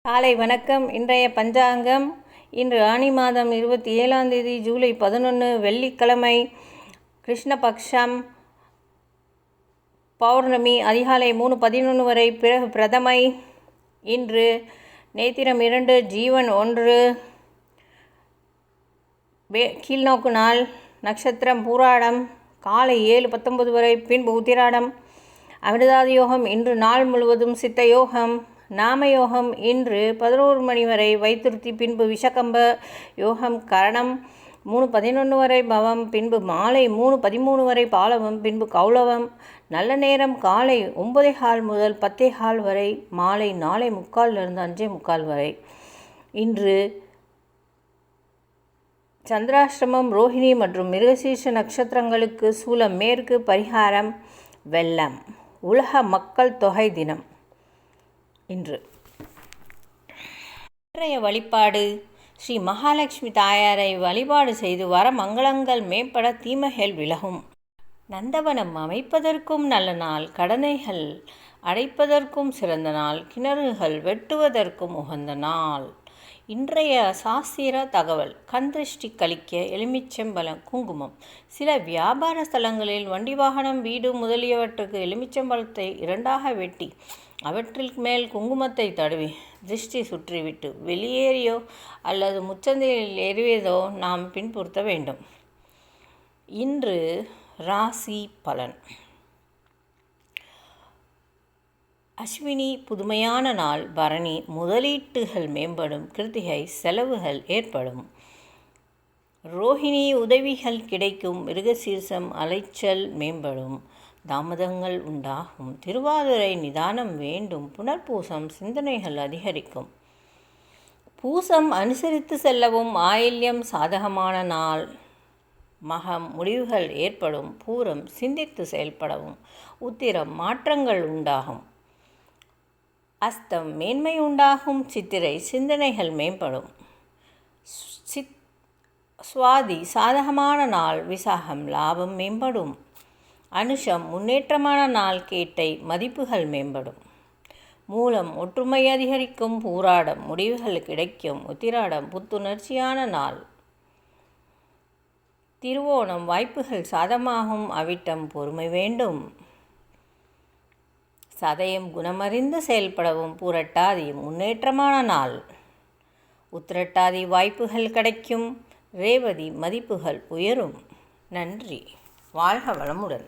காலை வணக்கம். இன்றைய பஞ்சாங்கம். இன்று ஆனி மாதம் 27ஆம் தேதி ஜூலை 11 வெள்ளிக்கிழமை, கிருஷ்ணபக்ஷம், பௌர்ணமி அதிகாலை 3:11 வரை, பிறகு பிரதமை. இன்று நேத்திரம் 2, ஜீவன் 1, கீழ்நோக்கு நாள். நட்சத்திரம் பூராடம். காலை 7:19 வரை, பின்பு உத்திராடம். அமிர்தாதி யோகம் இன்று நாள் முழுவதும். சித்த யோகம், நாமயோகம் இன்று 11 மணி வரை வைத்துருத்தி, பின்பு விஷகம்ப யோகம். கரணம் 3:11 வரை பவம், பின்பு மாலை 3:13 வரை பாலவம், பின்பு கௌளவம். நல்ல நேரம் காலை 9:15 முதல் 10:15 வரை, மாலை 4:45 5:45 வரை. இன்று சந்திராஷ்டமம். ரோஹிணி மற்றும் மிருகசீர்ஷ நட்சத்திரங்களுக்கு சூலம் மேற்கு. பரிகாரம் வெள்ளம். உலக மக்கள் தொகை தினம் இன்று. இன்றைய வழிபாடு: ஸ்ரீ மகாலட்சுமி தாயாரை வழிபாடு செய்து வர மங்களங்கள் மேம்பட, தீமைகள் விலகும். நந்தவனம் அமைப்பதற்கும் நல்ல நாள். கடனைகள் அடைப்பதற்கும் சிறந்த நாள். கிணறுகள் வெட்டுவதற்கும் உகந்த நாள். இன்றைய சாஸ்திர தகவல்: கண் திருஷ்டி கழிக்க எலுமிச்சம்பழம், குங்குமம். சில வியாபார ஸ்தலங்களில் வண்டி, வாகனம், வீடு முதலியவற்றுக்கு எலுமிச்சம்பழத்தை 2ஆக வெட்டி அவற்றில் மேல் குங்குமத்தை தடவி திருஷ்டி சுற்றிவிட்டு வெளியேறியோ அல்லது முச்சந்தையில் எறிவதோ நாம் பின்புறுத்த வேண்டும். இன்று ராசி பலன்: அஸ்வினி புதுமையான நாள். பரணி முதலீட்டுகள் மேம்படும். கிருத்திகை செலவுகள் ஏற்படும். ரோஹிணி உதவிகள் கிடைக்கும். மிருகசீர்ஷம் அலைச்சல் மேம்படும். தாமதங்கள் உண்டாகும். திருவாதிரை நிதானம் வேண்டும். புனர்பூசம் சிந்தனைகள் அதிகரிக்கும். பூசம் அனுசரித்து செல்லவும். ஆயில்யம் சாதகமான நாள். மகம் முடிவுகள் ஏற்படும். பூரம் சிந்தித்து செயல்படவும். உத்திரம் மாற்றங்கள் உண்டாகும். அஸ்தம் மேன்மை உண்டாகும். சித்திரை சிந்தனைகள் மேம்படும். சுவாதி சாதகமான நாள். விசாகம் லாபம் மேம்படும். அனுஷம் முன்னேற்றமான நாள். கேட்டை மதிப்புகள் மேம்படும். மூலம் ஒற்றுமை அதிகரிக்கும். பூராடம் முடிவுகள் கிடைக்கும். உத்திராடம் புத்துணர்ச்சியான நாள். திருவோணம் வாய்ப்புகள் சாதமாகும். அவிட்டம் பொறுமை வேண்டும். சதயம் குணமறிந்து செயல்படவும். பூரட்டாதி முன்னேற்றமான நாள். உத்திரட்டாதி வாய்ப்புகள் கிடைக்கும். ரேவதி மதிப்புகள் உயரும். நன்றி. வாழ்க வளமுடன்.